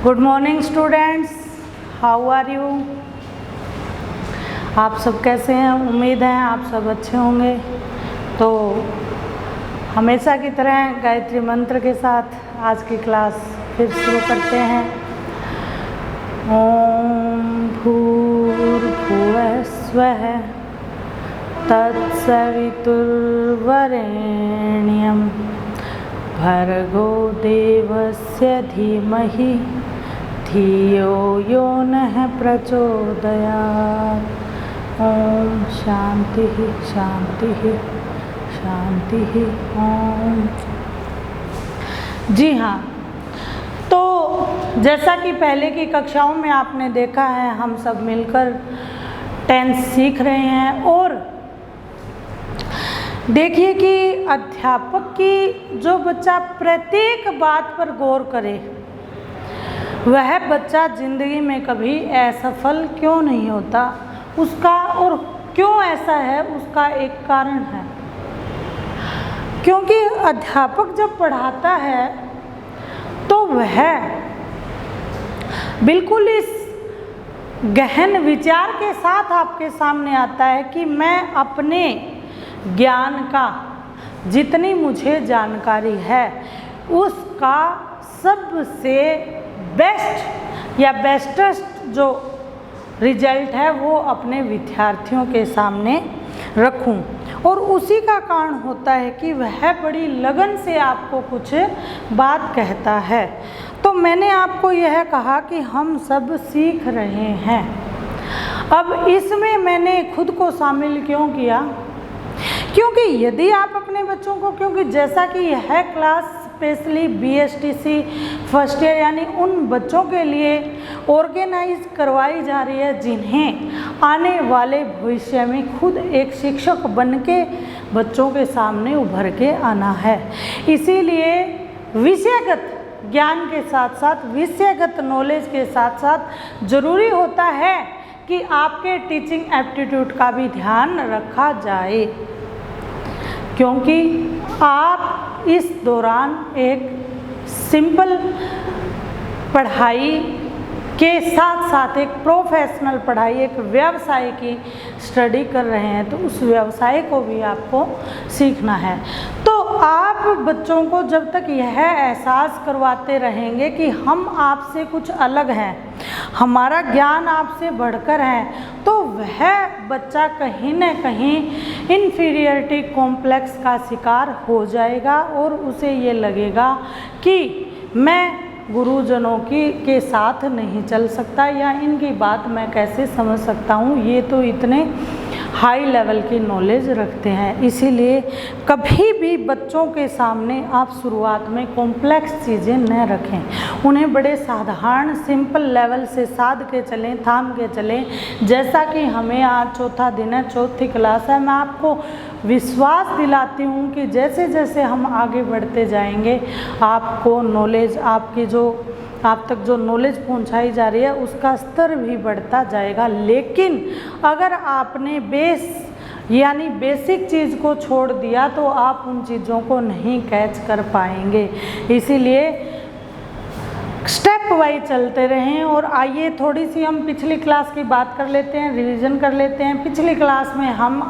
Good morning students, how are you. आप सब कैसे हैं? उम्मीद है आप सब अच्छे होंगे। तो हमेशा की तरह गायत्री मंत्र के साथ आज की क्लास फिर शुरू करते हैं। ओम भूर्भुवः स्वः तत्सवितुर्वरेण्यं भर्गो देवस्य धीमहि धियो यो नः प्रचोदयात्। ओम शांति शांति शांति ओम। जी हाँ, तो जैसा कि पहले की कक्षाओं में आपने देखा है, हम सब मिलकर टेंस सीख रहे हैं। और देखिए कि अध्यापक की जो बच्चा प्रत्येक बात पर गौर करे, वह बच्चा जिंदगी में कभी असफल क्यों नहीं होता। उसका और क्यों ऐसा है, उसका एक कारण है। क्योंकि अध्यापक जब पढ़ाता है तो वह बिल्कुल इस गहन विचार के साथ आपके सामने आता है कि मैं अपने ज्ञान का, जितनी मुझे जानकारी है, उसका सबसे बेस्ट या बेस्टेस्ट जो रिजल्ट है वो अपने विद्यार्थियों के सामने रखूं। और उसी का कारण होता है कि वह बड़ी लगन से आपको कुछ बात कहता है। तो मैंने आपको यह कहा कि हम सब सीख रहे हैं। अब इसमें मैंने खुद को शामिल क्यों किया? क्योंकि यदि आप अपने बच्चों को, क्योंकि जैसा कि यह class specially BSTC first year यानी उन बच्चों के लिए ऑर्गेनाइज करवाई जा रही है जिन्हें आने वाले भविष्य में खुद एक शिक्षक बन के बच्चों के सामने उभर के आना है। इसीलिए विषयगत ज्ञान के साथ साथ, विषयगत नॉलेज के साथ साथ ज़रूरी होता है कि आपके टीचिंग एप्टीट्यूड का भी ध्यान रखा जाए। क्योंकि आप इस दौरान एक सिंपल पढ़ाई के साथ साथ एक प्रोफेशनल पढ़ाई, एक व्यवसाय की स्टडी कर रहे हैं, तो उस व्यवसाय को भी आपको सीखना है। तो आप बच्चों को जब तक यह एहसास करवाते रहेंगे कि हम आपसे कुछ अलग हैं, हमारा ज्ञान आपसे बढ़कर है, तो वह बच्चा कहीं न कहीं इन्फीरियरिटी कॉम्प्लेक्स का शिकार हो जाएगा और उसे ये लगेगा कि मैं गुरुजनों के साथ नहीं चल सकता, या इनकी बात मैं कैसे समझ सकता हूँ, ये तो इतने हाई लेवल की नॉलेज रखते हैं। इसीलिए कभी भी बच्चों के सामने आप शुरुआत में कॉम्प्लेक्स चीज़ें न रखें। उन्हें बड़े साधारण सिंपल लेवल से साध के चलें, थाम के चलें। जैसा कि हमें आज चौथा दिन है, चौथी क्लास है, मैं आपको विश्वास दिलाती हूँ कि जैसे जैसे हम आगे बढ़ते जाएंगे, आपको नॉलेज, आपकी जो आप तक जो नॉलेज पहुंचाई जा रही है, उसका स्तर भी बढ़ता जाएगा। लेकिन अगर आपने यानी बेसिक चीज़ को छोड़ दिया तो आप उन चीज़ों को नहीं कैच कर पाएंगे। इसीलिए स्टेप वाइज चलते रहें। और आइए थोड़ी सी हम पिछली क्लास की बात कर लेते हैं, रिवीजन कर लेते हैं। पिछली क्लास में हम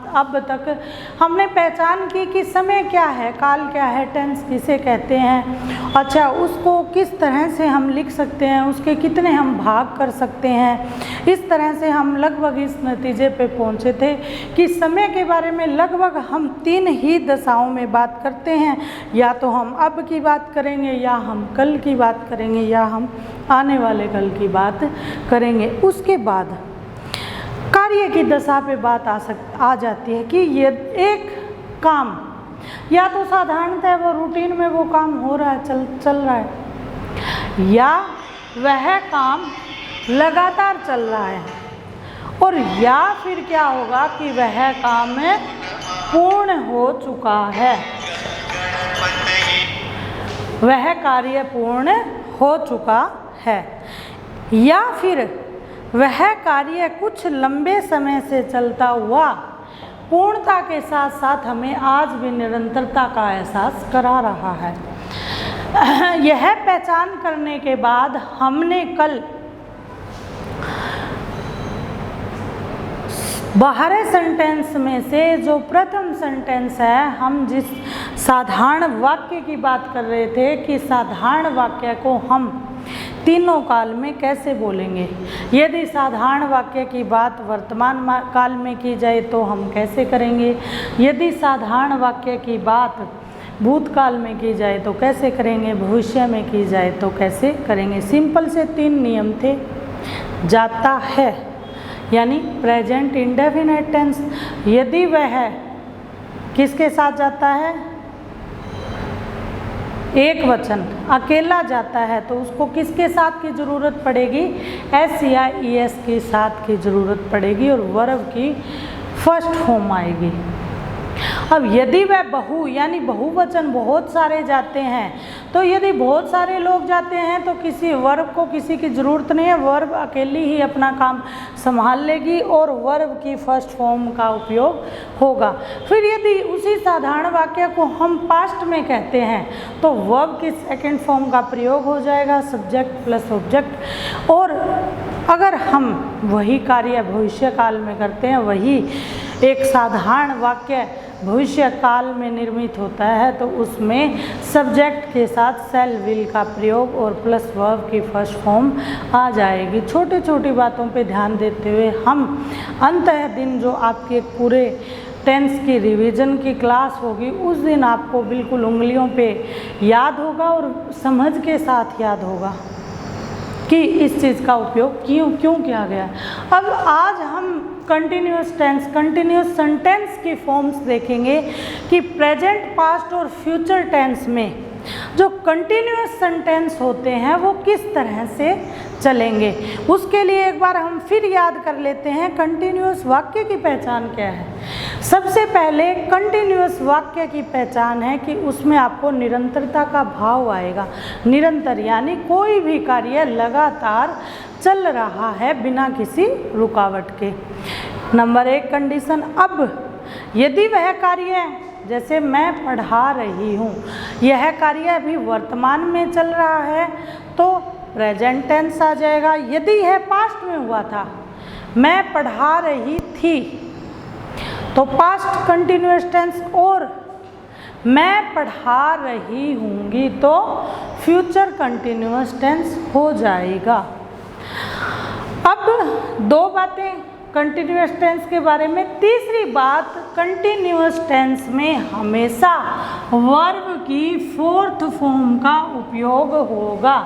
अब तक हमने पहचान की कि समय क्या है, काल क्या है, टेंस किसे कहते हैं, अच्छा उसको किस तरह से हम लिख सकते हैं, उसके कितने हम भाग कर सकते हैं। इस तरह से हम लगभग इस नतीजे पे पहुंचे थे कि समय के बारे में लगभग हम 3 ही दशाओं में बात करते हैं। या तो हम अब की बात करेंगे, या हम कल की बात करेंगे, या हम आने वाले कल की बात करेंगे। उसके बाद कार्य की दशा पे बात आ जाती है कि ये एक काम या तो साधारणतः वो रूटीन में वो काम हो रहा है, चल रहा है, या वह काम लगातार चल रहा है, और या फिर क्या होगा कि वह काम पूर्ण हो चुका है, वह कार्य पूर्ण हो चुका है, या फिर वह कार्य कुछ लंबे समय से चलता हुआ पूर्णता के साथ साथ हमें आज भी निरंतरता का एहसास करा रहा है। यह पहचान करने के बाद हमने कल बाहरी सेंटेंस में से जो प्रथम सेंटेंस है, हम जिस साधारण वाक्य की बात कर रहे थे कि साधारण वाक्य को हम तीनों काल में कैसे बोलेंगे। यदि साधारण वाक्य की बात वर्तमान काल में की जाए तो हम कैसे करेंगे, यदि साधारण वाक्य की बात भूतकाल में की जाए तो कैसे करेंगे, भविष्य में की जाए तो कैसे करेंगे। सिंपल से 3 नियम थे। जाता है यानी प्रेजेंट इंडेफिनिट टेंस, यदि वह किसके साथ जाता है, एक वचन, अकेला जाता है तो उसको किसके साथ की ज़रूरत पड़ेगी, एस या ई एस के साथ की ज़रूरत पड़ेगी और वर्ब की फर्स्ट फॉर्म आएगी। अब यदि वह बहु यानी बहुवचन बहुत सारे जाते हैं, तो यदि बहुत सारे लोग जाते हैं तो किसी वर्ब को किसी की ज़रूरत नहीं है, वर्ब अकेली ही अपना काम संभाल लेगी और वर्ब की फर्स्ट फॉर्म का उपयोग होगा। फिर यदि उसी साधारण वाक्य को हम पास्ट में कहते हैं तो वर्ब की सेकंड फॉर्म का प्रयोग हो जाएगा, सब्जेक्ट प्लस ऑब्जेक्ट। और अगर हम वही कार्य भविष्य काल में करते हैं, वही एक साधारण वाक्य भविष्य काल में निर्मित होता है, तो उसमें सब्जेक्ट के साथ सेल विल का प्रयोग और प्लस वर्ब की फर्स्ट फॉर्म आ जाएगी। छोटी छोटी बातों पे ध्यान देते हुए हम अंततः दिन जो आपके पूरे टेंस की रिवीजन की क्लास होगी, उस दिन आपको बिल्कुल उंगलियों पे याद होगा और समझ के साथ याद होगा कि इस चीज़ का उपयोग क्यों किया गया। अब आज हम कंटिन्यूस टेंस, कंटिन्यूस सेंटेंस की फॉर्म्स देखेंगे कि प्रेजेंट, पास्ट और फ्यूचर टेंस में जो कंटिन्यूस सेंटेंस होते हैं वो किस तरह से चलेंगे। उसके लिए एक बार हम फिर याद कर लेते हैं कंटिन्यूस वाक्य की पहचान क्या है। सबसे पहले कंटिन्यूस वाक्य की पहचान है कि उसमें आपको निरंतरता का भाव आएगा। निरंतर यानी कोई भी कार्य लगातार चल रहा है बिना किसी रुकावट के। नंबर 1 कंडीशन, अब यदि वह कार्य, जैसे मैं पढ़ा रही हूँ, यह कार्य अभी वर्तमान में चल रहा है तो प्रेजेंट टेंस आ जाएगा। यदि यह पास्ट में हुआ था, मैं पढ़ा रही थी, तो पास्ट कंटिन्यूअस टेंस, और मैं पढ़ा रही हूँगी तो फ्यूचर कंटिन्यूअस टेंस हो जाएगा। अब 2 बातें कंटिन्यूअस टेंस के बारे में। तीसरी बात, कंटिन्यूअस टेंस में हमेशा वर्ब की फोर्थ फॉर्म का उपयोग होगा।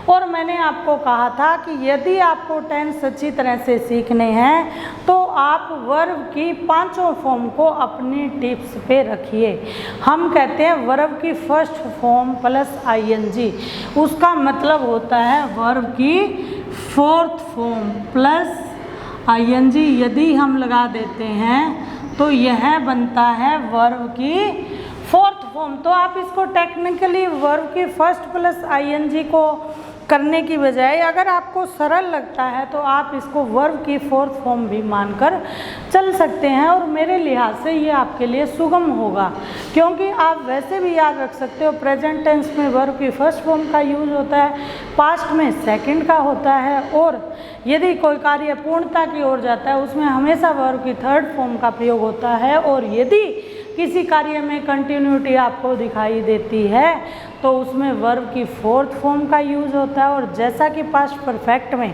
और मैंने आपको कहा था कि यदि आपको टेंस अच्छी तरह से सीखने हैं तो आप वर्ब की 5 फॉर्म को अपनी टिप्स पे रखिए। हम कहते हैं वर्ब की फर्स्ट फॉर्म प्लस आईएनजी, उसका मतलब होता है वर्ब की फोर्थ फॉर्म प्लस आईएनजी यदि हम लगा देते हैं तो यह बनता है वर्ब की फोर्थ फॉर्म। तो आप इसको टेक्निकली वर्ब की फर्स्ट प्लस आईएनजी को करने की बजाय अगर आपको सरल लगता है तो आप इसको वर्ब की फोर्थ फॉर्म भी मानकर चल सकते हैं, और मेरे लिहाज से ये आपके लिए सुगम होगा, क्योंकि आप वैसे भी याद रख सकते हो प्रेजेंट टेंस में वर्ब की फर्स्ट फॉर्म का यूज़ होता है, पास्ट में सेकंड का होता है, और यदि कोई कार्य पूर्णता की ओर जाता है उसमें हमेशा वर्ब की थर्ड फॉर्म का प्रयोग होता है, और यदि किसी कार्य में कंटिन्यूटी आपको दिखाई देती है तो उसमें वर्ब की फोर्थ फॉर्म का यूज़ होता है। और जैसा कि पास्ट परफेक्ट में,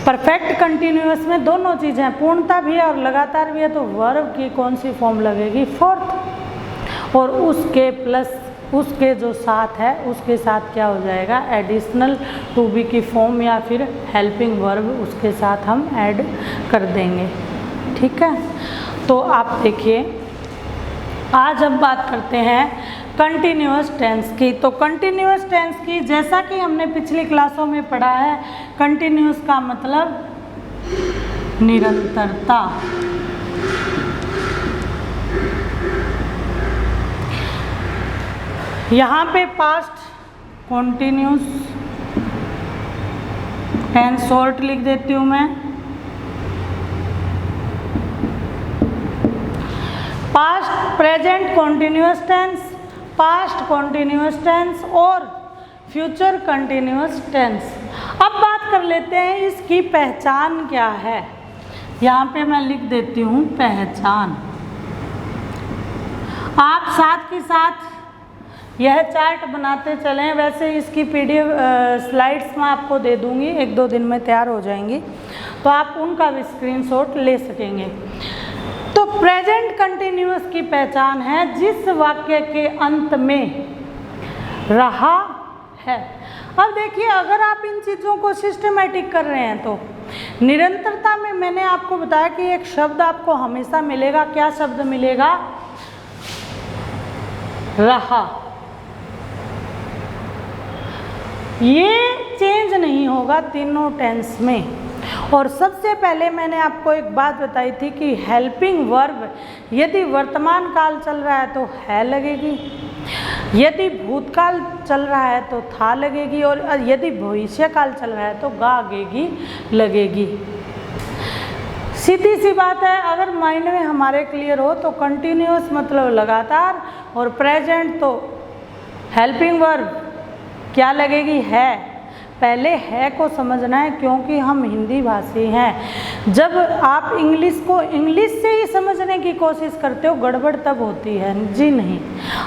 परफेक्ट कंटिन्यूअस में दोनों चीज़ें, पूर्णता भी है और लगातार भी है, तो वर्ब की कौन सी फॉर्म लगेगी, फोर्थ, और उसके प्लस उसके जो साथ है उसके साथ क्या हो जाएगा, एडिशनल टू बी की फॉर्म या फिर हेल्पिंग वर्ब उसके साथ हम ऐड कर देंगे। ठीक है, तो आप देखिए आज हम बात करते हैं कंटिन्यूअस टेंस की। तो कंटिन्यूअस टेंस की, जैसा कि हमने पिछली क्लासों में पढ़ा है, कंटिन्यूअस का मतलब निरंतरता। यहाँ पे पास्ट कॉन्टिन्यूस टेंस शॉर्ट लिख देती हूँ मैं, past present continuous tense, past continuous tense और फ्यूचर कंटिन्यूअस टेंस। अब बात कर लेते हैं इसकी पहचान क्या है। यहाँ पे मैं लिख देती हूँ पहचान। आप साथ के साथ यह चार्ट बनाते चलें। वैसे इसकी PDF स्लाइड्स मैं आपको दे दूँगी, 1-2 दिन में तैयार हो जाएंगी, तो आप उनका भी स्क्रीनशॉट ले सकेंगे। तो प्रेजेंट कंटिन्यूअस की पहचान है जिस वाक्य के अंत में रहा है। अब देखिए, अगर आप इन चीज़ों को सिस्टमेटिक कर रहे हैं तो निरंतरता में मैंने आपको बताया कि एक शब्द आपको हमेशा मिलेगा। क्या शब्द मिलेगा? रहा। ये चेंज नहीं होगा तीनों टेंस में। और सबसे पहले मैंने आपको एक बात बताई थी कि हेल्पिंग वर्ब यदि वर्तमान काल चल रहा है तो है लगेगी, यदि भूतकाल चल रहा है तो था लगेगी, और यदि भविष्य काल चल रहा है तो गा आगेगी लगेगी। सीधी सी बात है। अगर माइंड में हमारे क्लियर हो तो कंटिन्यूअस मतलब लगातार, और प्रेजेंट तो हेल्पिंग वर्ब क्या लगेगी? है। पहले है को समझना है, क्योंकि हम हिंदी भाषी हैं। जब आप इंग्लिश को इंग्लिश से ही समझने की कोशिश करते हो, गड़बड़ तब होती है। जी नहीं,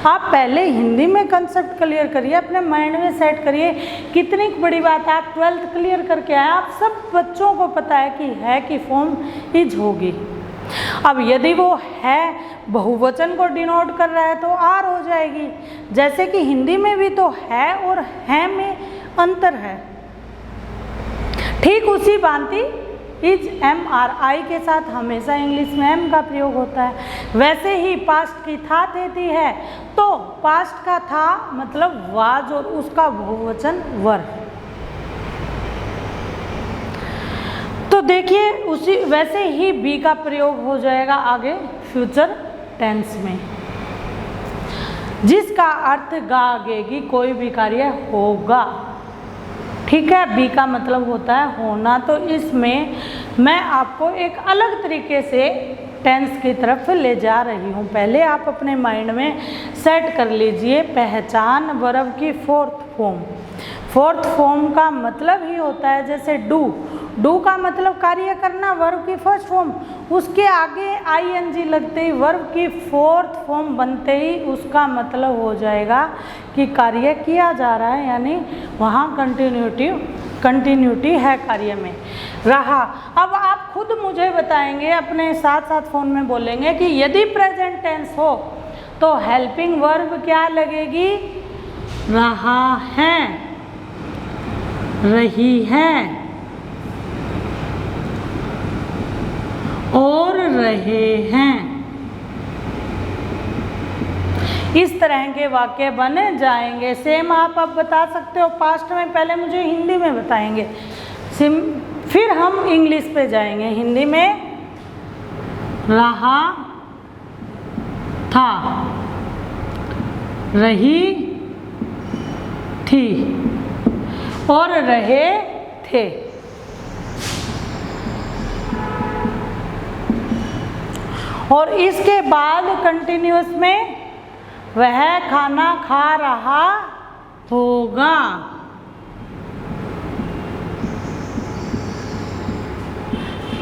आप पहले हिंदी में कंसेप्ट क्लियर करिए, अपने माइंड में सेट करिए। कितनी बड़ी बात है, आप 12th क्लियर करके आए। आप सब बच्चों को पता है कि है की फॉर्म इज होगी। अब यदि वो है बहुवचन को डिनोट कर रहा है तो आर हो जाएगी। जैसे कि हिंदी में भी तो है और है में अंतर है। ठीक उसी भांति इज MRI के साथ हमेशा इंग्लिश में एम का प्रयोग होता है। वैसे ही पास्ट की था देती है तो पास्ट का था मतलब वाज और उसका बहुवचन वर। तो देखिए उसी वैसे ही बी का प्रयोग हो जाएगा आगे फ्यूचर टेंस में, जिसका अर्थ गा आगेगी कोई भी कार्य होगा। ठीक है, बी का मतलब होता है होना। तो इसमें मैं आपको एक अलग तरीके से टेंस की तरफ ले जा रही हूँ। पहले आप अपने माइंड में सेट कर लीजिए पहचान वर्ब की फोर्थ फॉर्म। फोर्थ फॉर्म का मतलब ही होता है जैसे डू का मतलब कार्य करना, वर्ब की फर्स्ट फॉर्म, उसके आगे ING लगते ही वर्ब की फोर्थ फॉर्म बनते ही उसका मतलब हो जाएगा कि कार्य किया जा रहा है, यानी वहाँ कंटिन्यूटी है कार्य में। रहा। अब आप खुद मुझे बताएंगे, अपने साथ साथ फ़ोन में बोलेंगे कि यदि प्रेजेंट टेंस हो तो हेल्पिंग वर्ब क्या लगेगी? रहा है, रही है और रहे हैं। इस तरह के वाक्य बने जाएंगे। सेम आप अब बता सकते हो पास्ट में, पहले मुझे हिंदी में बताएंगे, फिर हम इंग्लिश पे जाएंगे। हिंदी में रहा था, रही थी और रहे थे। और इसके बाद कंटिन्यूअस में वह खाना खा रहा होगा,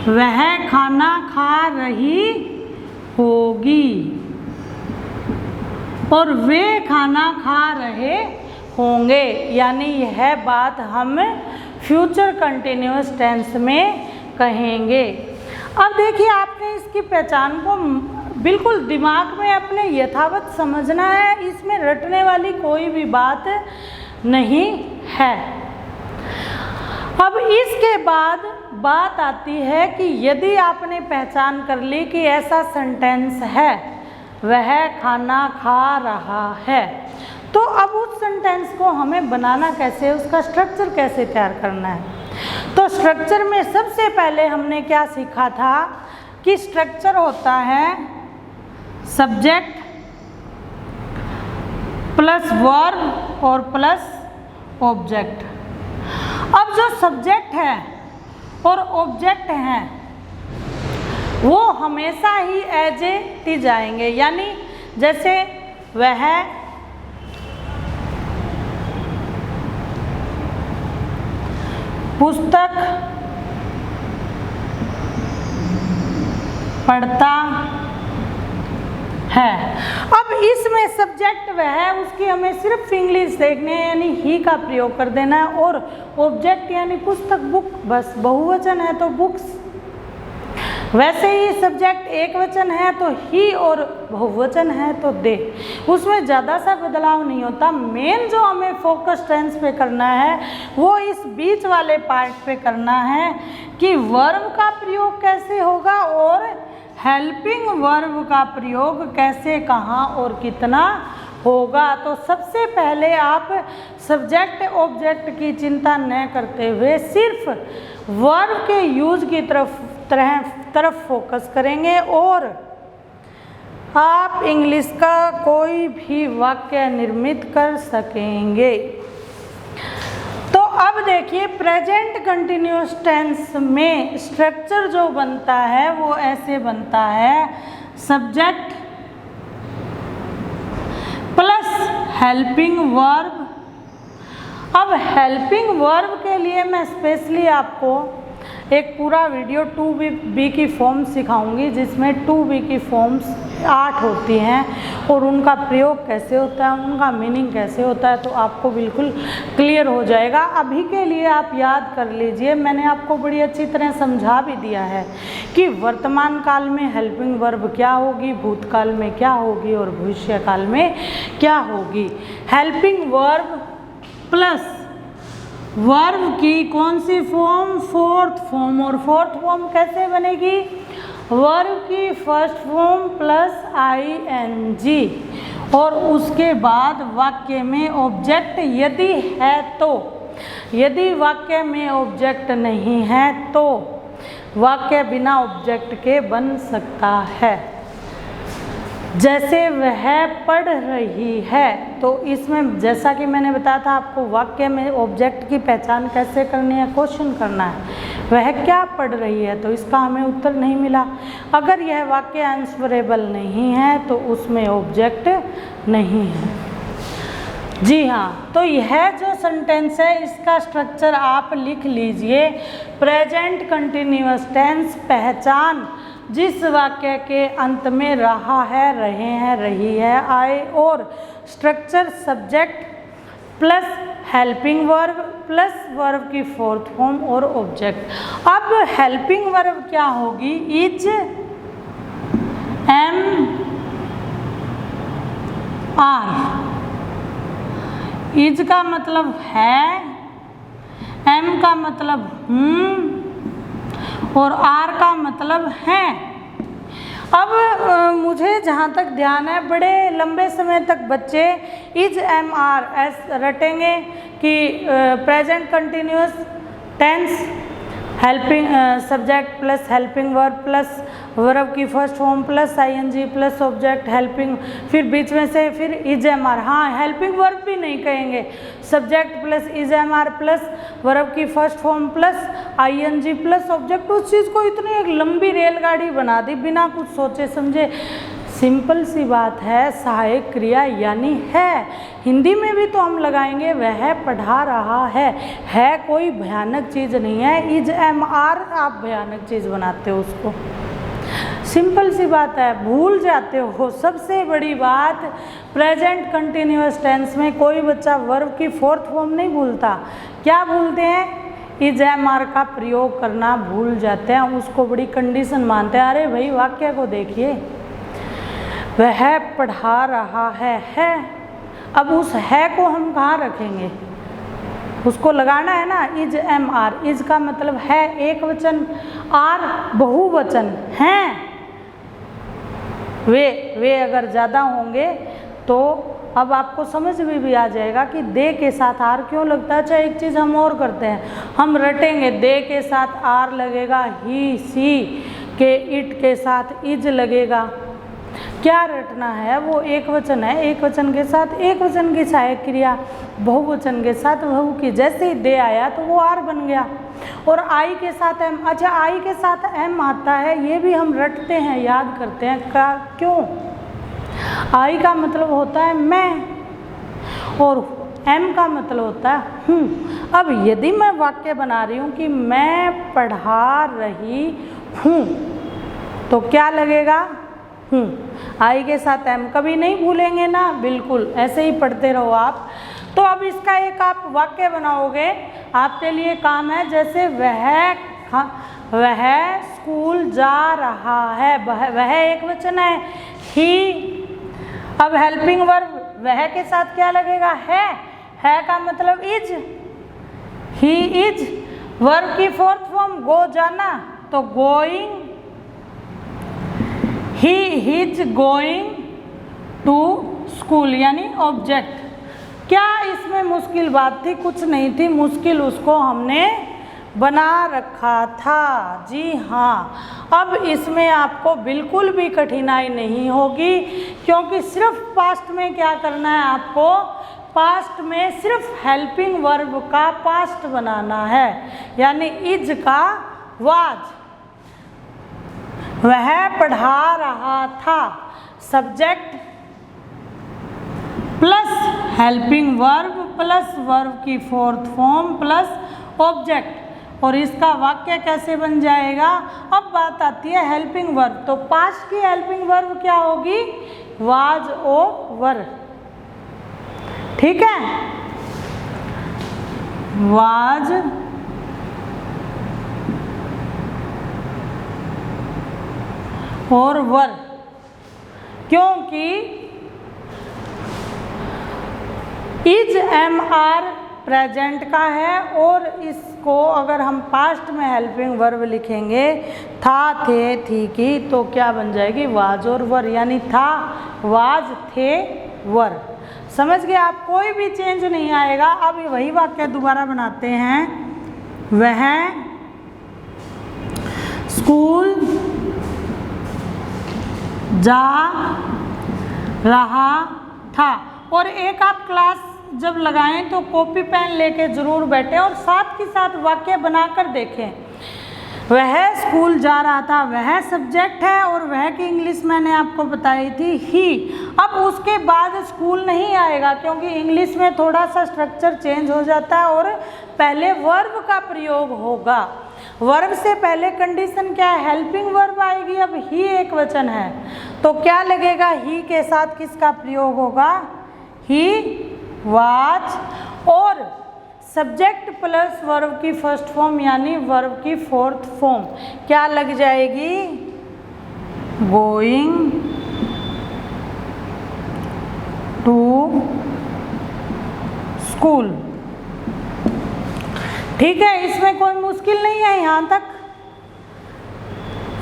वह खाना खा रही होगी और वे खाना खा रहे होंगे। यानी यह बात हम फ्यूचर कंटिन्यूअस टेंस में कहेंगे। अब देखिए, आपने इसकी पहचान को बिल्कुल दिमाग में अपने यथावत समझना है। इसमें रटने वाली कोई भी बात नहीं है। अब इसके बाद बात आती है कि यदि आपने पहचान कर ली कि ऐसा सेंटेंस है, वह खाना खा रहा है, तो अब उस सेंटेंस को हमें बनाना कैसे, उसका स्ट्रक्चर कैसे तैयार करना है। तो स्ट्रक्चर में सबसे पहले हमने क्या सीखा था कि स्ट्रक्चर होता है सब्जेक्ट प्लस वर्ब और प्लस ऑब्जेक्ट। अब जो सब्जेक्ट है और ऑब्जेक्ट हैं वो हमेशा ही एज ए टी जाएंगे। यानी जैसे वह पुस्तक पढ़ता है। अब इसमें सब्जेक्ट वह है, उसकी हमें सिर्फ इंग्लिश देखने है, यानी ही का प्रयोग कर देना है, और ऑब्जेक्ट यानी पुस्तक, बुक, बस बहुवचन है तो बुक्स। वैसे ही सब्जेक्ट एक वचन है तो ही, और बहुवचन है तो दे। उसमें ज़्यादा सा बदलाव नहीं होता। मेन जो हमें फोकस टेंस पे करना है वो इस बीच वाले पार्ट पे करना है कि वर्ब का प्रयोग कैसे होगा और हेल्पिंग वर्ब का प्रयोग कैसे, कहाँ और कितना होगा। तो सबसे पहले आप सब्जेक्ट ऑब्जेक्ट की चिंता न करते हुए सिर्फ वर्ब के यूज की तरफ फोकस करेंगे और आप इंग्लिश का कोई भी वाक्य निर्मित कर सकेंगे। तो अब देखिए प्रेजेंट कंटिन्यूअस टेंस में स्ट्रक्चर जो बनता है वो ऐसे बनता है, सब्जेक्ट प्लस हेल्पिंग वर्ब। अब हेल्पिंग वर्ब के लिए मैं स्पेशली आपको एक पूरा वीडियो 2B की फॉर्म्स सिखाऊंगी, जिसमें 2B की फॉर्म्स 8 होती हैं और उनका प्रयोग कैसे होता है, उनका मीनिंग कैसे होता है, तो आपको बिल्कुल क्लियर हो जाएगा। अभी के लिए आप याद कर लीजिए, मैंने आपको बड़ी अच्छी तरह समझा भी दिया है कि वर्तमान काल में हेल्पिंग वर्ब क्या होगी, भूतकाल में क्या होगी और भविष्य काल में क्या होगी। हेल्पिंग वर्ब प्लस वर्ब की कौन सी फॉर्म, फोर्थ फॉर्म, और फोर्थ फॉर्म कैसे बनेगी, वर्ब की फर्स्ट फॉर्म प्लस ING, और उसके बाद वाक्य में ऑब्जेक्ट यदि है तो। यदि वाक्य में ऑब्जेक्ट नहीं है तो वाक्य बिना ऑब्जेक्ट के बन सकता है। जैसे वह पढ़ रही है, तो इसमें जैसा कि मैंने बताया था आपको वाक्य में ऑब्जेक्ट की पहचान कैसे करनी है, क्वेश्चन करना है। वह क्या पढ़ रही है, तो इसका हमें उत्तर नहीं मिला। अगर यह वाक्य आंसरेबल नहीं है तो उसमें ऑब्जेक्ट नहीं है। जी हाँ, तो यह जो सेंटेंस है इसका स्ट्रक्चर आप लिख लीजिए। प्रेजेंट कंटिन्यूअस टेंस, पहचान जिस वाक्य के अंत में रहा है, रहे हैं, रही है, आए, और structure subject plus helping verb plus verb की फोर्थ फॉर्म और ऑब्जेक्ट। अब हेल्पिंग वर्ब क्या होगी, इज, एम, आर। इज का मतलब है, एम का मतलब और आर का मतलब है। अब मुझे जहाँ तक ध्यान है, बड़े लंबे समय तक बच्चे इज, एम, आर एस रटेंगे कि present continuous tense helping subject plus helping verb plus verb की first form plus ING plus object helping, फिर बीच में से फिर इज, एम, आर। हाँ, हेल्पिंग वर्ब भी नहीं कहेंगे, subject plus is, am, are plus verb की first form plus ING plus object. उस चीज़ को इतनी एक लंबी रेलगाड़ी बना दी बिना कुछ सोचे समझे। सिंपल सी बात है, सहायक क्रिया यानी है। हिंदी में भी तो हम लगाएंगे वह पढ़ा रहा है कोई भयानक चीज़ नहीं है। इज, एम, आर आप भयानक चीज़ बनाते हो उसको। सिंपल सी बात है, भूल जाते हो। सबसे बड़ी बात, प्रेजेंट कंटिन्यूअस टेंस में कोई बच्चा वर्ब की फोर्थ फॉर्म नहीं भूलता। क्या भूलते हैं, इज, एम, आर का प्रयोग करना भूल जाते हैं, उसको बड़ी कंडीशन मानते हैं। अरे भाई वाक्य को देखिए, वह पढ़ा रहा है। अब उस है को हम कहाँ रखेंगे, उसको लगाना है ना, इज, एम, आर। इज का मतलब है एक वचन, आर बहुवचन हैं। वे अगर ज़्यादा होंगे तो अब आपको समझ में भी आ जाएगा कि दे के साथ आर क्यों लगता है। अच्छा, एक चीज़ हम और करते हैं, हम रटेंगे, दे के साथ आर लगेगा, ही, सी के, इट के साथ इज लगेगा। क्या रटना है, वो एक वचन है, एक वचन के साथ एक वचन की सहायक क्रिया, बहुवचन के साथ बहु की। जैसे ही दे आया तो वो आर बन गया, और आई के साथ एम। अच्छा, आई के साथ एम आता है, ये भी हम रटते हैं, याद करते हैं। क्यों, आई का मतलब होता है मैं, और एम का मतलब होता है हूँ। अब यदि मैं वाक्य बना रही हूँ कि मैं पढ़ा रही हूँ तो क्या लगेगा, हूँ। आई के साथ एम कभी नहीं भूलेंगे ना, बिल्कुल ऐसे ही पढ़ते रहो आप। तो अब इसका एक आप वाक्य बनाओगे, आपके लिए काम है। जैसे वह स्कूल जा रहा है, वह एक वचन है, ही। अब हेल्पिंग वर्ब वह के साथ क्या लगेगा, है का मतलब इज, ही इज। वर्ब की फोर्थ फॉर्म गो जाना, तो going, he is going to school, यानी ऑब्जेक्ट। क्या इसमें मुश्किल बात थी, कुछ नहीं थी मुश्किल, उसको हमने बना रखा था। जी हाँ, अब इसमें आपको बिल्कुल भी कठिनाई नहीं होगी, क्योंकि सिर्फ पास्ट में क्या करना है आपको, पास्ट में सिर्फ हेल्पिंग वर्ब का पास्ट बनाना है, यानी इज का वाज। वह पढ़ा रहा था, subject plus helping verb plus verb की फोर्थ फॉर्म प्लस ऑब्जेक्ट, और इसका वाक्य कैसे बन जाएगा। अब बात आती है हेल्पिंग वर्ब, तो पास्ट की हेल्पिंग वर्ब क्या होगी, वाज ओ वर। ठीक है, वाज और वर, क्योंकि इज एम आर प्रेजेंट का है, और इसको अगर हम पास्ट में हेल्पिंग वर्ब लिखेंगे, था, थे, थी की, तो क्या बन जाएगी, वाज और वर, यानी था, वाज, थे, वर। समझ गए आप, कोई भी चेंज नहीं आएगा। अब वही वाक्य दोबारा बनाते हैं। वह स्कूल जा रहा था। और एक आप क्लास जब लगाएं तो कॉपी पेन लेके जरूर बैठें और साथ के साथ वाक्य बनाकर देखें। वह स्कूल जा रहा था, वह सब्जेक्ट है, और वह की इंग्लिश मैंने आपको बताई थी, ही। अब उसके बाद स्कूल नहीं आएगा, क्योंकि इंग्लिश में थोड़ा सा स्ट्रक्चर चेंज हो जाता है और पहले वर्ब का प्रयोग होगा। वर्ब से पहले कंडीशन क्या है, हेल्पिंग वर्ब आएगी। अब ही एक वचन है, तो क्या लगेगा, ही के साथ किसका प्रयोग होगा, ही, वाज, और सब्जेक्ट प्लस वर्ब की फर्स्ट फॉर्म यानी वर्ब की फोर्थ फॉर्म क्या लग जाएगी, गोइंग टू स्कूल। ठीक है, इसमें कोई मुश्किल नहीं है यहाँ तक।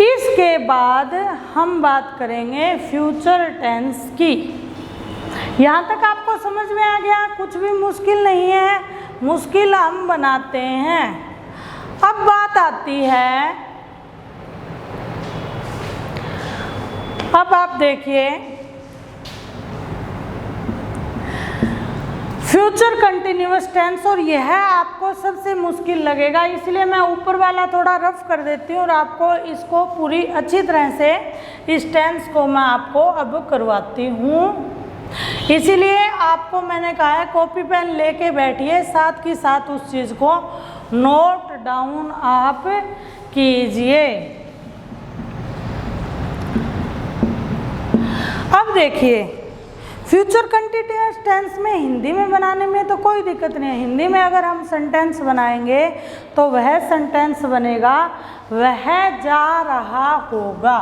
इसके बाद हम बात करेंगे फ्यूचर टेंस की। यहाँ तक आपको समझ में आ गया, कुछ भी मुश्किल नहीं है, मुश्किल हम बनाते हैं। अब बात आती है, अब आप देखिए फ्यूचर कंटिन्यूअस टेंस, और यह आपको सबसे मुश्किल लगेगा, इसलिए मैं ऊपर वाला थोड़ा रफ कर देती हूँ और आपको इसको पूरी अच्छी तरह से इस टेंस को मैं आपको अब करवाती हूँ। इसीलिए आपको मैंने कहा है कॉपी पेन लेके बैठिए, साथ ही साथ उस चीज़ को नोट डाउन आप कीजिए। अब देखिए फ्यूचर कंटिन्यूअस टेंस में हिंदी में बनाने में तो कोई दिक्कत नहीं है। हिंदी में अगर हम सेंटेंस बनाएंगे तो वह सेंटेंस बनेगा, वह जा रहा होगा,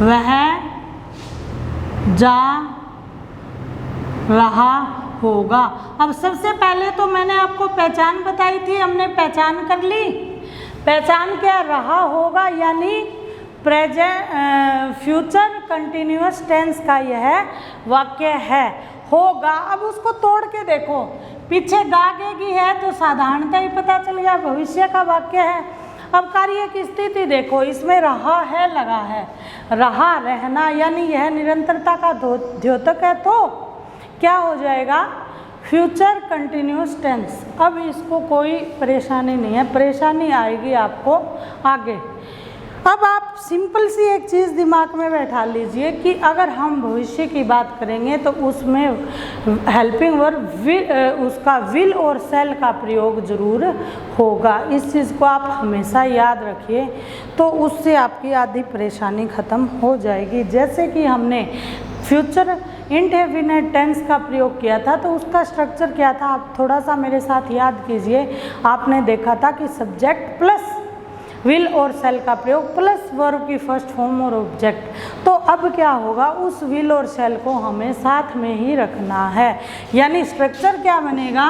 वह जा रहा होगा। अब सबसे पहले तो मैंने आपको पहचान बताई थी, हमने पहचान कर ली। पहचान क्या, रहा होगा यानी प्रेजेंट फ्यूचर कंटिन्यूअस टेंस का यह वाक्य है, होगा। अब उसको तोड़ के देखो, पीछे गागेगी है तो साधारणतः ही पता चल गया भविष्य का वाक्य है। अब कार्य की स्थिति देखो, इसमें रहा है लगा है, रहा रहना यानी यह निरंतरता का द्योतक है, तो क्या हो जाएगा, फ्यूचर कंटिन्यूअस टेंस। अब इसको कोई परेशानी नहीं है, परेशानी आएगी आपको आगे। अब आप सिंपल सी एक चीज़ दिमाग में बैठा लीजिए कि अगर हम भविष्य की बात करेंगे तो उसमें हेल्पिंग वर्ब उसका विल और सेल का प्रयोग जरूर होगा। इस चीज़ को आप हमेशा याद रखिए, तो उससे आपकी आधी परेशानी ख़त्म हो जाएगी। जैसे कि हमने फ्यूचर इंडेफिनिट टेंस का प्रयोग किया था, तो उसका स्ट्रक्चर क्या था, आप थोड़ा सा मेरे साथ याद कीजिए। आपने देखा था कि सब्जेक्ट प्लस विल और सेल का प्रयोग प्लस वर्ब की फर्स्ट फॉर्म और ऑब्जेक्ट। तो अब क्या होगा, उस विल और सेल को हमें साथ में ही रखना है, यानी स्ट्रक्चर क्या बनेगा,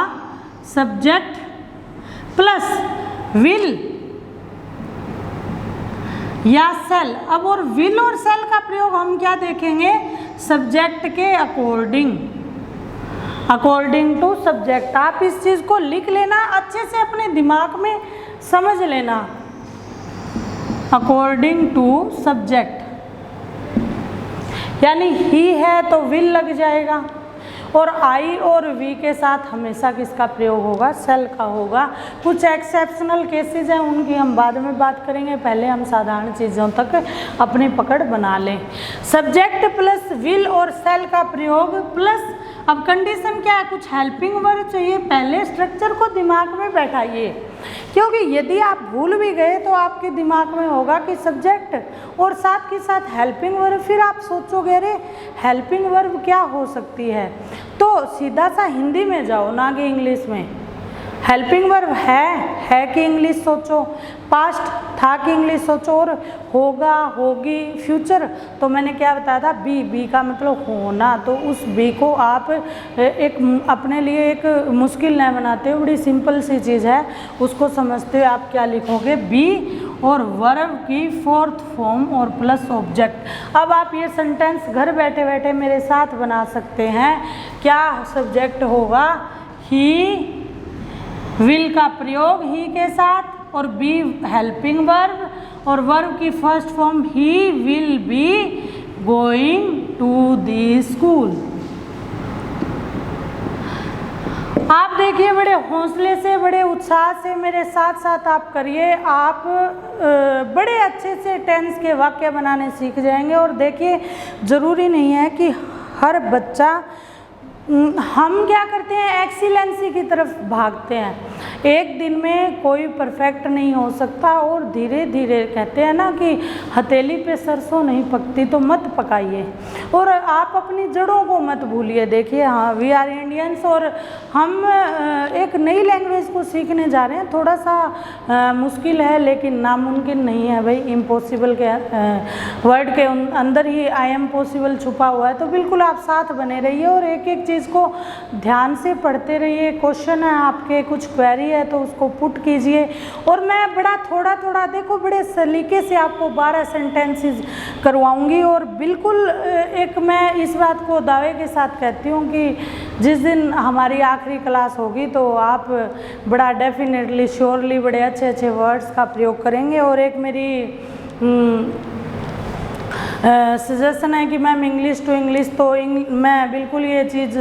सब्जेक्ट प्लस विल या सेल। अब और विल और सेल का प्रयोग हम क्या देखेंगे, सब्जेक्ट के अकॉर्डिंग, अकॉर्डिंग टू सब्जेक्ट। आप इस चीज़ को लिख लेना, अच्छे से अपने दिमाग में समझ लेना, अकॉर्डिंग टू सब्जेक्ट, यानी ही है तो विल लग जाएगा, और आई और वी के साथ हमेशा किसका प्रयोग होगा, सेल का होगा। कुछ एक्सेप्शनल केसेस हैं, उनकी हम बाद में बात करेंगे, पहले हम साधारण चीज़ों तक अपनी पकड़ बना लें। सब्जेक्ट प्लस विल और सेल का प्रयोग प्लस, अब कंडीशन क्या है, कुछ हेल्पिंग वर्ब चाहिए। पहले स्ट्रक्चर को दिमाग में बैठाइए, क्योंकि यदि आप भूल भी गए तो आपके दिमाग में होगा कि सब्जेक्ट और साथ के साथ हेल्पिंग वर्ब, फिर आप सोचोगे अरे हेल्पिंग वर्ब क्या हो सकती है, तो सीधा सा हिंदी में जाओ ना कि इंग्लिश में। हेल्पिंग वर्ब है कि इंग्लिश सोचो, पास्ट था कि इंग्लिश सोचो, और होगा, होगी, फ्यूचर तो मैंने क्या बताया था, बी का मतलब होना। तो उस बी को आप एक अपने लिए एक मुश्किल न बनाते हो, बड़ी सिंपल सी चीज़ है, उसको समझते हुए आप क्या लिखोगे, बी और वर्ब की फोर्थ फॉर्म और प्लस ऑब्जेक्ट। अब आप ये सेंटेंस घर बैठे बैठे मेरे साथ बना सकते हैं। क्या सब्जेक्ट होगा, ही, विल का प्रयोग ही के साथ, और बी हेल्पिंग वर्ब, और वर्ब की first form he will be going to the school. आप देखिए, बड़े हौसले से, बड़े उत्साह से मेरे साथ साथ आप करिए, आप बड़े अच्छे से टेंस के वाक्य बनाने सीख जाएंगे। और देखिए, ज़रूरी नहीं है कि हर बच्चा, हम क्या करते हैं, एक्सीलेंसी की तरफ भागते हैं। एक दिन में कोई परफेक्ट नहीं हो सकता, और धीरे धीरे कहते हैं ना कि हथेली पे सरसों नहीं पकती, तो मत पकाइए, और आप अपनी जड़ों को मत भूलिए। देखिए, हाँ, वी आर इंडियंस, और हम एक नई लैंग्वेज को सीखने जा रहे हैं। थोड़ा सा मुश्किल है, लेकिन नामुमकिन नहीं है भाई। इम्पॉसिबल के वर्ड के अंदर ही आई एम पॉसिबल छुपा हुआ है। तो बिल्कुल आप साथ बने रहिए और एक एक चीज़ को ध्यान से पढ़ते रहिए। क्वेश्चन है आपके, कुछ क्वेरी है तो उसको पुट कीजिए। और मैं बड़ा थोड़ा थोड़ा, देखो, बड़े सलीके से आपको 12 सेंटेंसेस करवाऊंगी। और बिल्कुल एक मैं इस बात को दावे के साथ कहती हूँ कि जिस दिन हमारी आखिरी क्लास होगी तो आप बड़ा डेफिनेटली, श्योरली बड़े अच्छे अच्छे वर्ड्स का प्रयोग करेंगे। और एक मेरी सजेशन है कि मैम इंग्लिश टू इंग्लिश, तो मैं बिल्कुल ये चीज़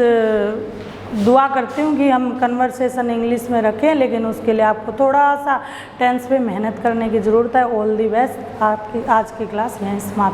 दुआ करती हूँ कि हम कन्वर्सेशन इंग्लिश में रखें, लेकिन उसके लिए आपको थोड़ा सा टेंस पे मेहनत करने की ज़रूरत है। All the best. आपकी आज की क्लास यहीं समाप्त।